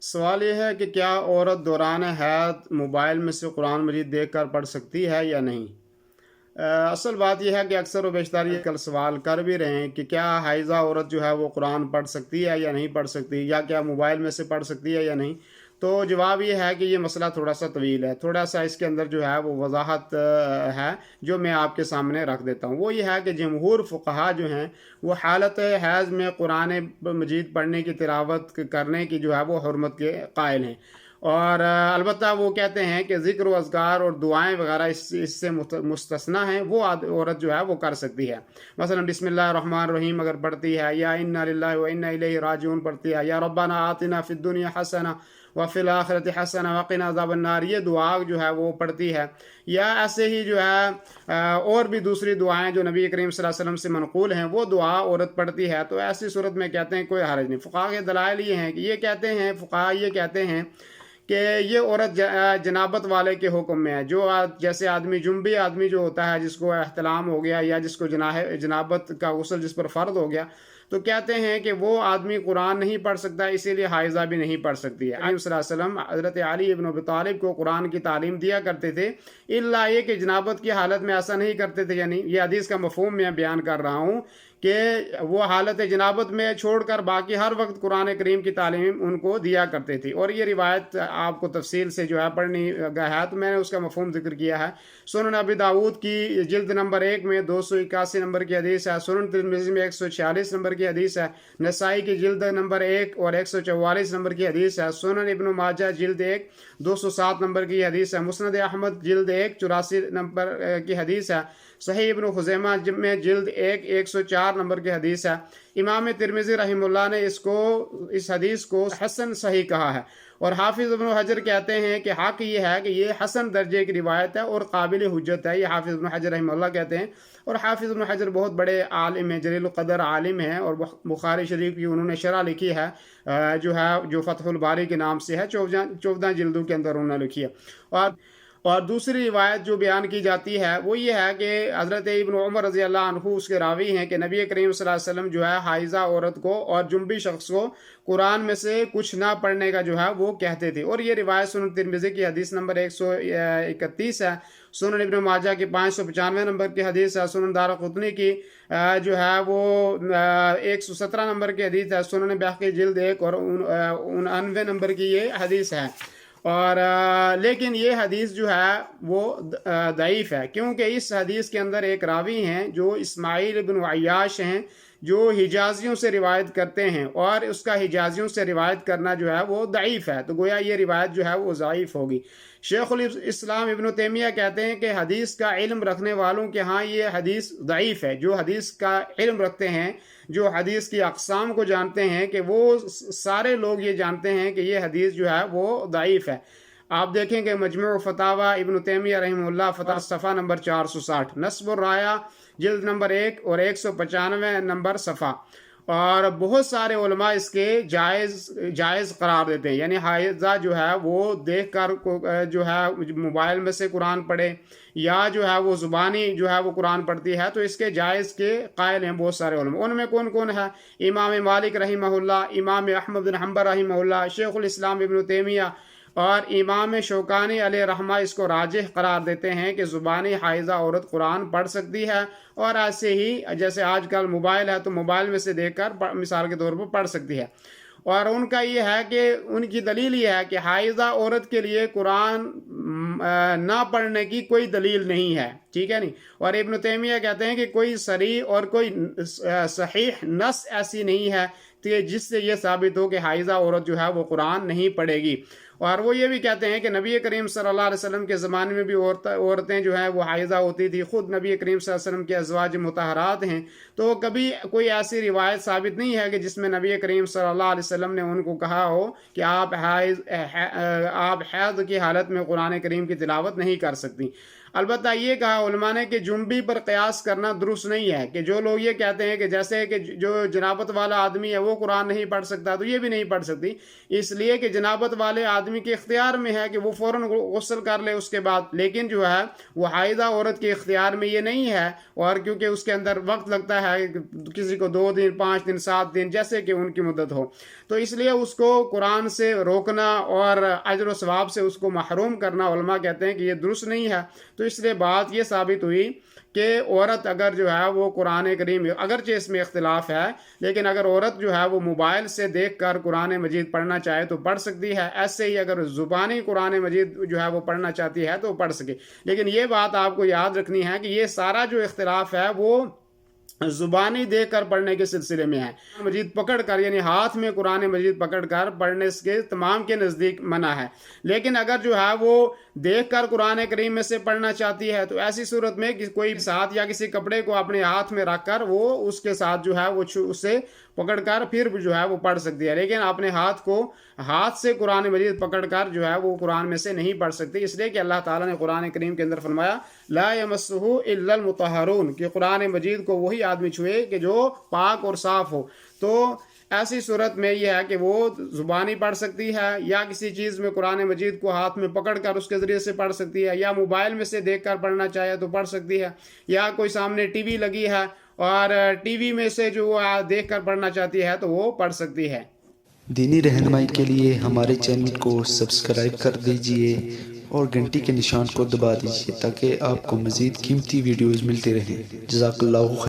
سوال یہ ہے کہ کیا عورت دوران حیض موبائل میں سے قرآن مجید دیکھ کر پڑھ سکتی ہے یا نہیں؟ اصل بات یہ ہے کہ اکثر و بیشتر یہ کل سوال کر بھی رہے ہیں کہ کیا حائضہ عورت جو ہے وہ قرآن پڑھ سکتی ہے یا نہیں پڑھ سکتی، یا کیا موبائل میں سے پڑھ سکتی ہے یا نہیں۔ تو جواب یہ ہے کہ یہ مسئلہ تھوڑا سا طویل ہے، تھوڑا سا اس کے اندر جو ہے وہ وضاحت ہے جو میں آپ کے سامنے رکھ دیتا ہوں۔ وہ یہ ہے کہ جمہور فقہا جو ہیں وہ حالت حیض میں قرآن مجید پڑھنے کی تلاوت کرنے کی جو ہے وہ حرمت کے قائل ہیں، اور البتہ وہ کہتے ہیں کہ ذکر و اذکار اور دعائیں وغیرہ اس سے مستثنیٰ ہیں، وہ عورت جو ہے وہ کر سکتی ہے۔ مثلا بسم اللہ الرحمن الرحیم اگر پڑھتی ہے، یا انا للہ و انا الیہ راجعون پڑھتی ہے، یا ربنا آتنا فی الدنیا حسنہ وفی الآخرۃ حسنہ وقنا عذاب النار، یہ دعا جو ہے وہ پڑھتی ہے، یا ایسے ہی جو ہے اور بھی دوسری دعائیں جو نبی کریم صلی اللہ علیہ وسلم سے منقول ہیں وہ دعا عورت پڑھتی ہے، تو ایسی صورت میں کہتے ہیں کوئی حرج نہیں۔ فقہا کے دلائل یہ ہیں کہ فقہا یہ کہتے ہیں کہ یہ عورت جنابت والے کے حکم میں ہے، جو جیسے جنبی آدمی جو ہوتا ہے، جس کو احتلام ہو گیا یا جس کو جنابت کا غسل جس پر فرض ہو گیا، تو کہتے ہیں کہ وہ آدمی قرآن نہیں پڑھ سکتا، اسی لیے حائضہ بھی نہیں پڑھ سکتی ہے۔ صلی اللہ علیہ وسلم حضرت علی ابن ابی طالب کو قرآن کی تعلیم دیا کرتے تھے، الا یہ کہ جنابت کی حالت میں ایسا نہیں کرتے تھے، یعنی یہ حدیث کا مفہوم میں بیان کر رہا ہوں کہ وہ حالت جنابت میں چھوڑ کر باقی ہر وقت قرآن کریم کی تعلیم ان کو دیا کرتے تھے، اور یہ روایت آپ کو تفصیل سے جو ہے پڑھنی ہے تو میں نے اس کا مفہوم ذکر کیا ہے۔ سنن ابی داؤد کی جلد نمبر 1 میں 281 نمبر کی حدیث ہے، سنن ترمذی میں 146 نمبر کی حدیث ہے، نسائی کی جلد نمبر 1 اور 144 نمبر کی حدیث ہے، سنن ابن ماجہ جلد 1 207 نمبر کی حدیث ہے، مسند احمد جلد 1 84 نمبر کی حدیث ہے، صحیح ابن خزیمہ میں جلد 1 104 نمبر کی حدیث ہے۔ امام ترمذی رحمہ اللہ نے اس حدیث کو حسن صحیح کہا ہے، اور حافظ ابن حجر کہتے ہیں کہ حق یہ ہے کہ یہ حسن درجے کی روایت ہے اور قابل حجت ہے، یہ حافظ ابن حجر رحمہ اللہ کہتے ہیں۔ اور حافظ ابن حجر بہت بڑے عالم ہیں، جلیل القدر عالم ہیں، اور بخاری شریف کی انہوں نے شرح لکھی ہے جو فتح الباری کے نام سے ہے، 14 جلدوں کے اندر انہوں نے لکھی ہے۔ اور دوسری روایت جو بیان کی جاتی ہے وہ یہ ہے کہ حضرت ابن عمر رضی اللہ عنہ اس کے راوی ہیں کہ نبی کریم صلی اللہ علیہ وسلم جو ہے حائضہ عورت کو اور جنبی شخص کو قرآن میں سے کچھ نہ پڑھنے کا جو ہے وہ کہتے تھے، اور یہ روایت سنن ترمذی کی حدیث نمبر 131 ہے، سنن ابن ماجہ کی 595 نمبر کی حدیث ہے، سنن دارقطنی کی جو ہے وہ 117 نمبر کی حدیث ہے، سنن بیہقی جلد 1 اور 99 نمبر کی یہ حدیث ہے۔ اور لیکن یہ حدیث جو ہے وہ ضعیف ہے، کیونکہ اس حدیث کے اندر ایک راوی ہیں جو اسماعیل ابن عیاش ہیں، جو حجازیوں سے روایت کرتے ہیں، اور اس کا حجازیوں سے روایت کرنا جو ہے وہ ضعیف ہے، تو گویا یہ روایت جو ہے وہ ضعیف ہوگی۔ شیخ الاسلام ابن تیمیہ کہتے ہیں کہ حدیث کا علم رکھنے والوں کے ہاں یہ حدیث ضعیف ہے، جو حدیث کا علم رکھتے ہیں، جو حدیث کی اقسام کو جانتے ہیں، کہ وہ سارے لوگ یہ جانتے ہیں کہ یہ حدیث جو ہے وہ ضعیف ہے۔ آپ دیکھیں کہ مجموع فتاوی ابن تیمیہ رحمہ اللہ فتح صفحہ نمبر 460، نصب الرایہ جلد نمبر 1 اور 195 نمبر صفحہ، اور بہت سارے علماء اس کے جائز قرار دیتے ہیں، یعنی حائضہ جو ہے وہ دیکھ کر جو ہے موبائل میں سے قرآن پڑھے، یا جو ہے وہ زبانی جو ہے وہ قرآن پڑھتی ہے، تو اس کے جائز کے قائل ہیں بہت سارے علماء۔ ان میں کون کون ہے؟ امام مالک رحمہ اللہ، امام احمد بن حنبل رحمہ اللہ، شیخ الاسلام ابن تیمیہ، اور امام شوکانی علیہ رحمہ اس کو راجح قرار دیتے ہیں کہ زبانی حائضہ عورت قرآن پڑھ سکتی ہے، اور ایسے ہی جیسے آج کل موبائل ہے تو موبائل میں سے دیکھ کر مثال کے طور پر پڑھ سکتی ہے۔ اور ان کا یہ ہے کہ ان کی دلیل یہ ہے کہ حائضہ عورت کے لیے قرآن نہ پڑھنے کی کوئی دلیل نہیں ہے، ٹھیک ہے نہیں، اور ابن تیمیہ کہتے ہیں کہ کوئی صریح اور کوئی صحیح نص ایسی نہیں ہے کہ جس سے یہ ثابت ہو کہ حائضہ عورت جو ہے وہ قرآن نہیں پڑھے گی۔ اور وہ یہ بھی کہتے ہیں کہ نبی کریم صلی اللہ علیہ وسلم کے زمانے میں بھی عورتیں جو ہیں وہ حائضہ ہوتی تھی، خود نبی کریم صلی اللہ علیہ وسلم کے ازواج مطہرات ہیں، تو کبھی کوئی ایسی روایت ثابت نہیں ہے کہ جس میں نبی کریم صلی اللہ علیہ وسلم نے ان کو کہا ہو کہ آپ حیض کی حالت میں قرآن کریم کی تلاوت نہیں کر سکتی۔ البتہ یہ کہا علماء نے کہ جنبی پر قیاس کرنا درست نہیں ہے، کہ جو لوگ یہ کہتے ہیں کہ جیسے کہ جو جنابت والا آدمی ہے وہ قرآن نہیں پڑھ سکتا تو یہ بھی نہیں پڑھ سکتی، اس لیے کہ جنابت والے آدمی کے اختیار میں ہے کہ وہ فوراً غسل کر لے اس کے بعد، لیکن جو ہے وہ حائضہ عورت کے اختیار میں یہ نہیں ہے، اور کیونکہ اس کے اندر وقت لگتا ہے، کسی کو 2 دن 5 دن 7 دن جیسے کہ ان کی مدت ہو، تو اس لیے اس کو قرآن سے روکنا اور اجر و ثواب سے اس کو محروم کرنا علماء کہتے ہیں کہ یہ درست نہیں ہے۔ تو اس لیے بات یہ ثابت ہوئی کہ عورت اگر جو ہے وہ قرآن کریم، اگرچہ اس میں اختلاف ہے، لیکن اگر عورت جو ہے وہ موبائل سے دیکھ کر قرآن مجید پڑھنا چاہے تو پڑھ سکتی ہے، ایسے ہی اگر زبانی قرآن مجید جو ہے وہ پڑھنا چاہتی ہے تو پڑھ سکے۔ لیکن یہ بات آپ کو یاد رکھنی ہے کہ یہ سارا جو اختلاف ہے وہ زبانی دیکھ کر پڑھنے کے سلسلے میں ہے، مجید پکڑ کر یعنی ہاتھ میں قرآن مجید پکڑ کر پڑھنے کے تمام کے نزدیک منع ہے، لیکن اگر جو ہے وہ دیکھ کر قرآن کریم میں سے پڑھنا چاہتی ہے تو ایسی صورت میں کوئی ساتھ یا کسی کپڑے کو اپنے ہاتھ میں رکھ کر وہ اس کے ساتھ جو ہے وہ اسے پکڑ کر پھر جو ہے وہ پڑھ سکتی ہے، لیکن اپنے ہاتھ سے قرآن مجید پکڑ کر جو ہے وہ قرآن میں سے نہیں پڑھ سکتی، اس لیے کہ اللہ تعالیٰ نے قرآن کریم کے اندر فرمایا لا یمسہ الا المطہرون، کہ قرآن مجید کو وہی آدمی چھوئے کہ جو پاک اور صاف ہو۔ تو ایسی صورت میں یہ ہے کہ وہ زبانی پڑھ سکتی ہے، یا کسی چیز میں قرآن مجید کو ہاتھ میں پکڑ کر اس کے ذریعے سے پڑھ سکتی ہے، یا موبائل میں سے دیکھ کر پڑھنا چاہے تو پڑھ سکتی ہے، یا کوئی سامنے ٹی وی لگی ہے اور ٹی وی میں سے جو دیکھ کر پڑھنا چاہتی ہے تو وہ پڑھ سکتی ہے۔ دینی رہنمائی کے لیے ہمارے چینل کو سبسکرائب کر دیجئے اور گھنٹی کے نشان کو دبا دیجئے تاکہ آپ کو مزید قیمتی ویڈیوز ملتے رہیں۔ جزاک اللہ خیر۔